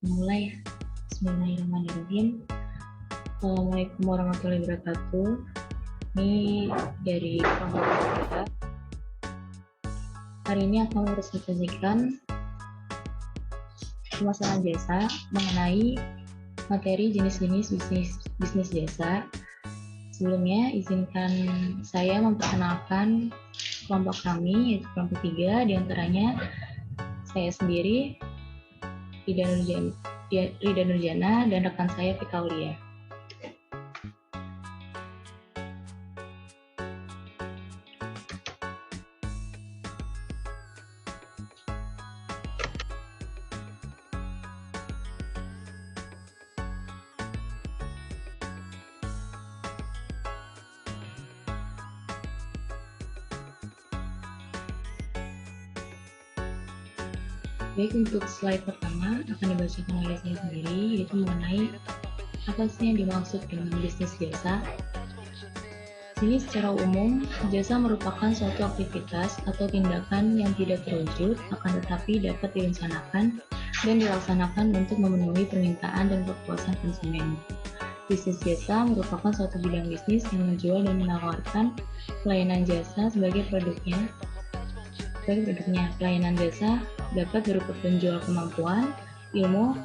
Mulai. Bismillahirrahmanirrahim. Assalamualaikum warahmatullahi wabarakatuh. Ini dari kelompok kita. Hari ini akan mempresentasikan pemasaran jasa mengenai materi jenis-jenis bisnis jasa. Sebelumnya, izinkan saya memperkenalkan kelompok kami, yaitu kelompok 3, diantaranya saya sendiri, Rida Nurjana, dan rekan saya Vika Aulia. Baik, untuk slide pertama akan dibacakan oleh saya sendiri, yaitu mengenai apa sih yang dimaksud dengan bisnis jasa. Sini secara umum, jasa merupakan suatu aktivitas atau tindakan yang tidak terwujud, akan tetapi dapat direncanakan dan dilaksanakan untuk memenuhi permintaan dan kepuasan konsumen. Bisnis jasa merupakan suatu bidang bisnis yang menjual dan menawarkan pelayanan jasa sebagai produknya. Pelayanan jasa dapat berupa penjual kemampuan, ilmu,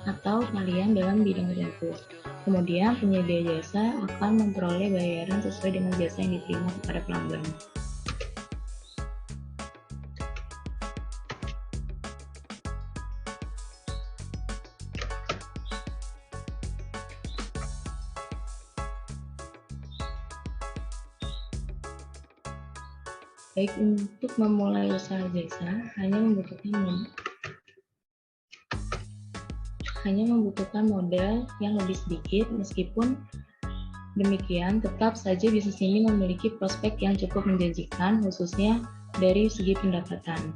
atau keahlian dalam bidang tertentu. Kemudian penyedia jasa akan memperoleh bayaran sesuai dengan jasa yang diterima kepada pelanggan. Baik, untuk memulai usaha jasa hanya membutuhkan modal yang lebih sedikit. Meskipun demikian, tetap saja bisnis ini memiliki prospek yang cukup menjanjikan, khususnya dari segi pendapatan.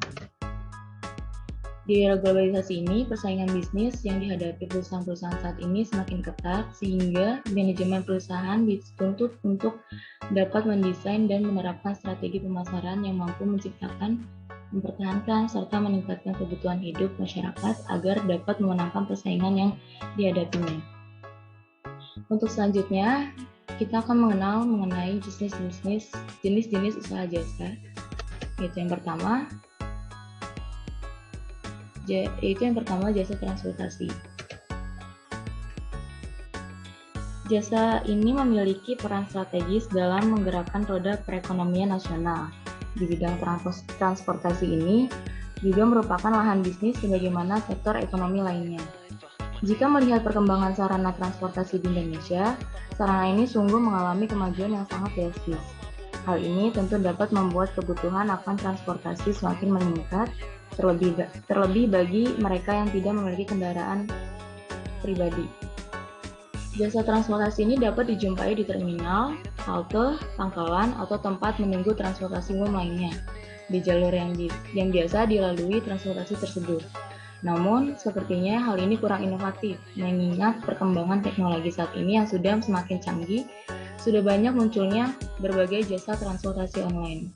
Di era globalisasi ini, persaingan bisnis yang dihadapi perusahaan-perusahaan saat ini semakin ketat, sehingga manajemen perusahaan dituntut untuk dapat mendesain dan menerapkan strategi pemasaran yang mampu menciptakan, mempertahankan, serta meningkatkan kebutuhan hidup masyarakat agar dapat memenangkan persaingan yang dihadapinya. Untuk selanjutnya, kita akan mengenal mengenai jenis-jenis usaha jasa. Yaitu yang pertama jasa transportasi. Jasa ini memiliki peran strategis dalam menggerakkan roda perekonomian nasional. Di bidang transportasi ini juga merupakan lahan bisnis sebagaimana sektor ekonomi lainnya. Jika melihat perkembangan sarana transportasi di Indonesia, sarana ini sungguh mengalami kemajuan yang sangat drastis. Hal ini tentu dapat membuat kebutuhan akan transportasi semakin meningkat, terlebih bagi mereka yang tidak memiliki kendaraan pribadi. Jasa transportasi ini dapat dijumpai di terminal, halte, pangkalan, atau tempat menunggu transportasi umum lainnya di jalur yang biasa dilalui transportasi tersebut. Namun, sepertinya hal ini kurang inovatif, mengingat perkembangan teknologi saat ini yang sudah semakin canggih, sudah banyak munculnya berbagai jasa transportasi online.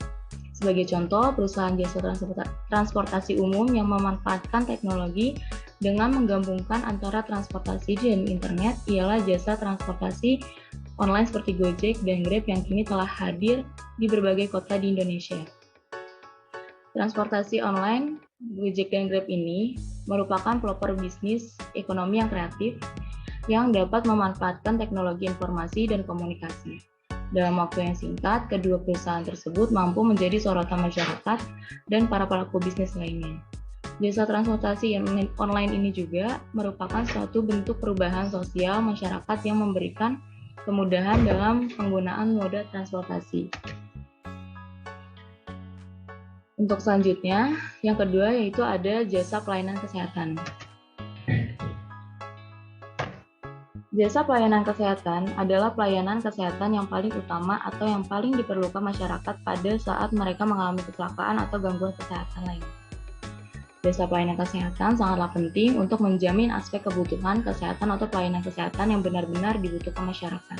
Sebagai contoh, perusahaan jasa transportasi umum yang memanfaatkan teknologi dengan menggabungkan antara transportasi dan internet ialah jasa transportasi online seperti Gojek dan Grab yang kini telah hadir di berbagai kota di Indonesia. Transportasi online Gojek dan Grab ini merupakan pelopor bisnis ekonomi yang kreatif yang dapat memanfaatkan teknologi informasi dan komunikasi. Dalam waktu yang singkat, kedua perusahaan tersebut mampu menjadi sorotan masyarakat dan para pelaku bisnis lainnya. Jasa transportasi online ini juga merupakan suatu bentuk perubahan sosial masyarakat yang memberikan kemudahan dalam penggunaan moda transportasi. Untuk selanjutnya, yang kedua yaitu ada jasa pelayanan kesehatan. Jasa pelayanan kesehatan adalah pelayanan kesehatan yang paling utama atau yang paling diperlukan masyarakat pada saat mereka mengalami kecelakaan atau gangguan kesehatan lain. Jasa pelayanan kesehatan sangatlah penting untuk menjamin aspek kebutuhan kesehatan atau pelayanan kesehatan yang benar-benar dibutuhkan masyarakat.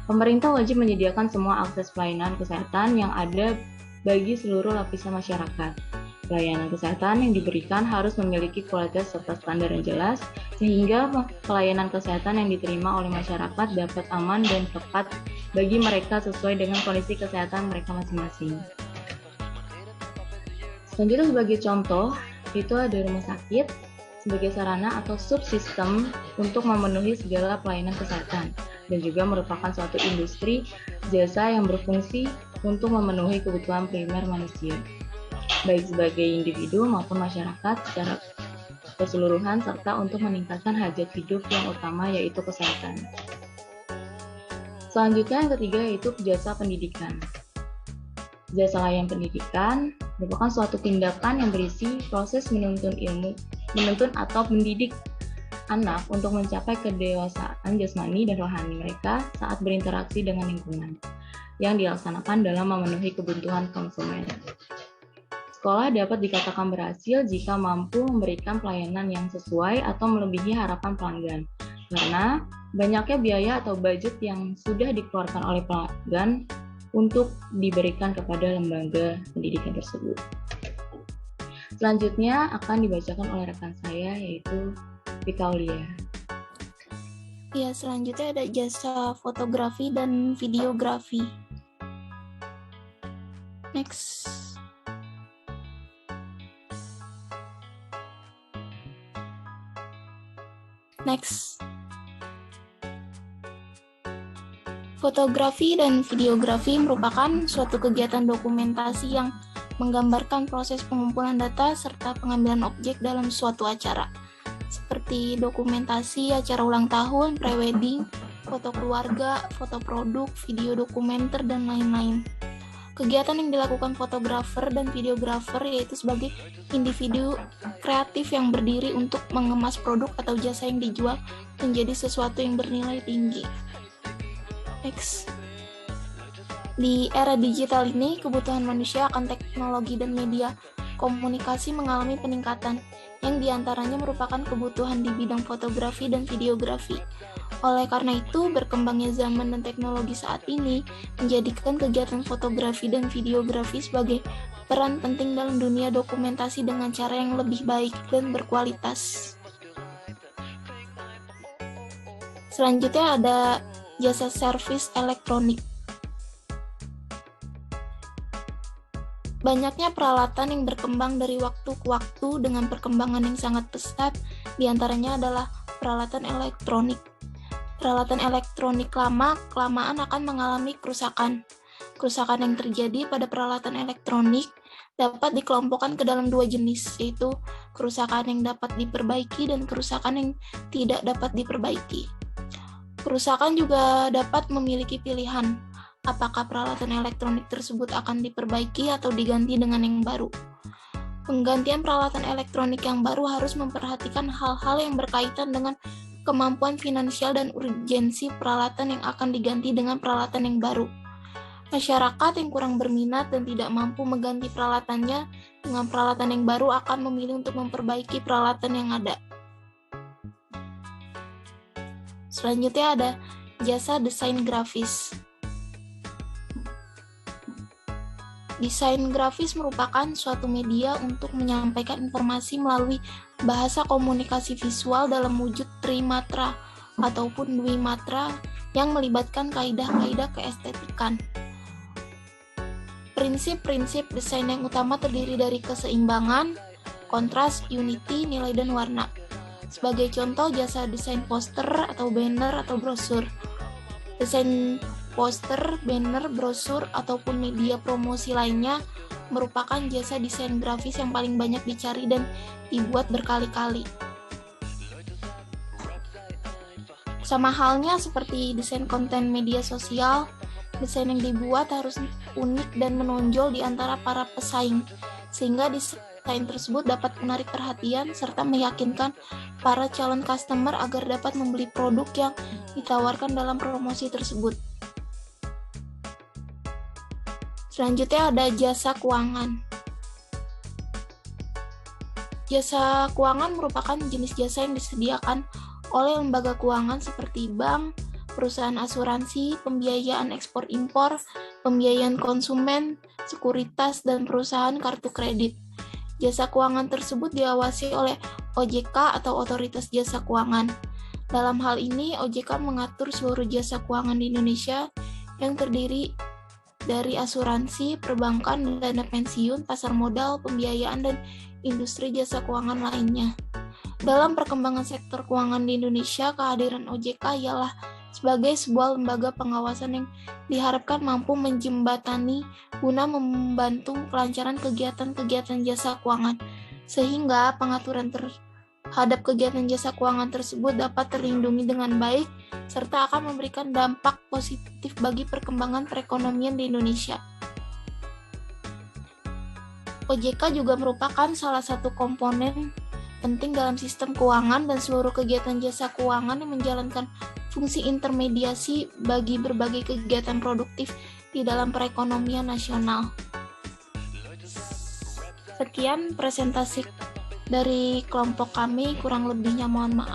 Pemerintah wajib menyediakan semua akses pelayanan kesehatan yang ada bagi seluruh lapisan masyarakat. Pelayanan kesehatan yang diberikan harus memiliki kualitas serta standar yang jelas, sehingga pelayanan kesehatan yang diterima oleh masyarakat dapat aman dan tepat bagi mereka sesuai dengan kondisi kesehatan mereka masing-masing. Selanjutnya sebagai contoh, itu ada rumah sakit sebagai sarana atau subsistem untuk memenuhi segala pelayanan kesehatan, dan juga merupakan suatu industri jasa yang berfungsi untuk memenuhi kebutuhan primer manusia, baik sebagai individu maupun masyarakat secara keseluruhan, serta untuk meningkatkan hajat hidup yang utama yaitu kesehatan. Selanjutnya yang ketiga yaitu jasa pendidikan. Jasa layanan pendidikan merupakan suatu tindakan yang berisi proses menuntun atau mendidik anak untuk mencapai kedewasaan jasmani dan rohani mereka saat berinteraksi dengan lingkungan yang dilaksanakan dalam memenuhi kebutuhan konsumen. Sekolah dapat dikatakan berhasil jika mampu memberikan pelayanan yang sesuai atau melebihi harapan pelanggan, karena banyaknya biaya atau budget yang sudah dikeluarkan oleh pelanggan untuk diberikan kepada lembaga pendidikan tersebut. Selanjutnya akan dibacakan oleh rekan saya yaitu Vika Aulia. Ya, selanjutnya ada jasa fotografi dan videografi. Next. Fotografi dan videografi merupakan suatu kegiatan dokumentasi yang menggambarkan proses pengumpulan data serta pengambilan objek dalam suatu acara, seperti dokumentasi acara ulang tahun, prewedding, foto keluarga, foto produk, video dokumenter, dan lain-lain. Kegiatan yang dilakukan fotografer dan videografer yaitu sebagai individu kreatif yang berdiri untuk mengemas produk atau jasa yang dijual menjadi sesuatu yang bernilai tinggi. Next. Di era digital ini, kebutuhan manusia akan teknologi dan media komunikasi mengalami peningkatan, yang diantaranya merupakan kebutuhan di bidang fotografi dan videografi. Oleh karena itu, berkembangnya zaman dan teknologi saat ini menjadikan kegiatan fotografi dan videografi sebagai peran penting dalam dunia dokumentasi dengan cara yang lebih baik dan berkualitas. Selanjutnya ada jasa servis elektronik. Banyaknya peralatan yang berkembang dari waktu ke waktu dengan perkembangan yang sangat pesat, diantaranya adalah peralatan elektronik. Peralatan elektronik kelamaan akan mengalami kerusakan. Kerusakan yang terjadi pada peralatan elektronik dapat dikelompokkan ke dalam dua jenis, yaitu kerusakan yang dapat diperbaiki dan kerusakan yang tidak dapat diperbaiki. Kerusakan juga dapat memiliki pilihan, apakah peralatan elektronik tersebut akan diperbaiki atau diganti dengan yang baru. Penggantian peralatan elektronik yang baru harus memperhatikan hal-hal yang berkaitan dengan kemampuan finansial dan urgensi peralatan yang akan diganti dengan peralatan yang baru. Masyarakat yang kurang berminat dan tidak mampu mengganti peralatannya dengan peralatan yang baru akan memilih untuk memperbaiki peralatan yang ada. Selanjutnya ada jasa desain grafis. Desain grafis merupakan suatu media untuk menyampaikan informasi melalui bahasa komunikasi visual dalam wujud trimatra ataupun dwimatra yang melibatkan kaidah-kaidah keestetikan. Prinsip-prinsip desain yang utama terdiri dari keseimbangan, kontras, unity, nilai, dan warna. Sebagai contoh, jasa desain poster atau banner atau brosur. Desain poster, banner, brosur, ataupun media promosi lainnya merupakan jasa desain grafis yang paling banyak dicari dan dibuat berkali-kali. Sama halnya seperti desain konten media sosial, desain yang dibuat harus unik dan menonjol di antara para pesaing, sehingga desain tersebut dapat menarik perhatian serta meyakinkan para calon customer agar dapat membeli produk yang ditawarkan dalam promosi tersebut. Selanjutnya ada jasa keuangan. Jasa keuangan merupakan jenis jasa yang disediakan oleh lembaga keuangan seperti bank, perusahaan asuransi, pembiayaan ekspor-impor, pembiayaan konsumen, sekuritas, dan perusahaan kartu kredit. Jasa keuangan tersebut diawasi oleh OJK atau Otoritas Jasa Keuangan. Dalam hal ini, OJK mengatur seluruh jasa keuangan di Indonesia yang terdiri dari asuransi, perbankan, dana pensiun, pasar modal, pembiayaan, dan industri jasa keuangan lainnya. Dalam perkembangan sektor keuangan di Indonesia, kehadiran OJK ialah sebagai sebuah lembaga pengawasan yang diharapkan mampu menjembatani guna membantu kelancaran kegiatan-kegiatan jasa keuangan, sehingga pengaturan terhadap kegiatan jasa keuangan tersebut dapat terlindungi dengan baik, serta akan memberikan dampak positif bagi perkembangan perekonomian di Indonesia. OJK juga merupakan salah satu komponen penting dalam sistem keuangan dan seluruh kegiatan jasa keuangan yang menjalankan fungsi intermediasi bagi berbagai kegiatan produktif di dalam perekonomian nasional. Sekian presentasi dari kelompok kami, kurang lebihnya mohon maaf.